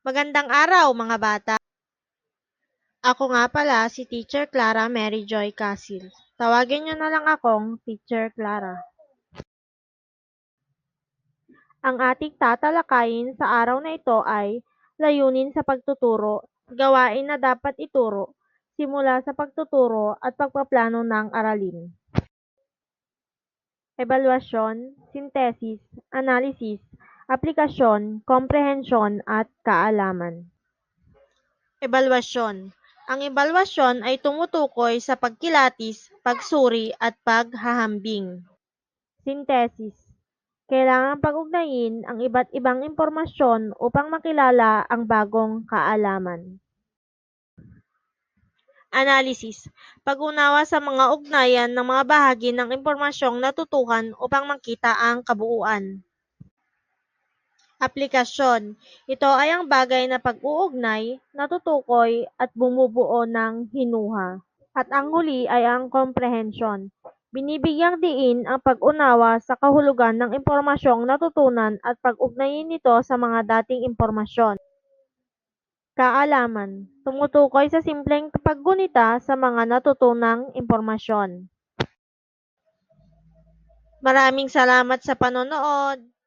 Magandang araw mga bata. Ako nga pala si Teacher Clara Mary Joy Casil. Tawagin niyo na lang akong Teacher Clara. Ang ating tatalakayin sa araw na ito ay layunin sa pagtuturo, gawain na dapat ituro, simula sa pagtuturo at pagpaplano ng aralin. Ebaluasyon, sintesis, analysis, aplikasyon, komprehensyon at kaalaman. Ebaluasyon. Ang ebaluasyon ay tumutukoy sa pagkilatis, pagsuri at paghahambing. Sintesis. Kailangang pag-ugnayin ang iba't ibang impormasyon upang makilala ang bagong kaalaman. Analysis. Pag-unawa sa mga ugnayan ng mga bahagi ng impormasyong natutukan upang makita ang kabuuan. Aplikasyon. Ito ay ang bagay na pag-uugnay, natutukoy at bumubuo ng hinuha. At ang huli ay ang komprehensyon. Binibigyang diin ang pag-unawa sa kahulugan ng impormasyong natutunan at pag-ugnayin nito sa mga dating impormasyon. Kaalaman. Tumutukoy sa simpleng paggunita sa mga natutunang impormasyon. Maraming salamat sa panonood!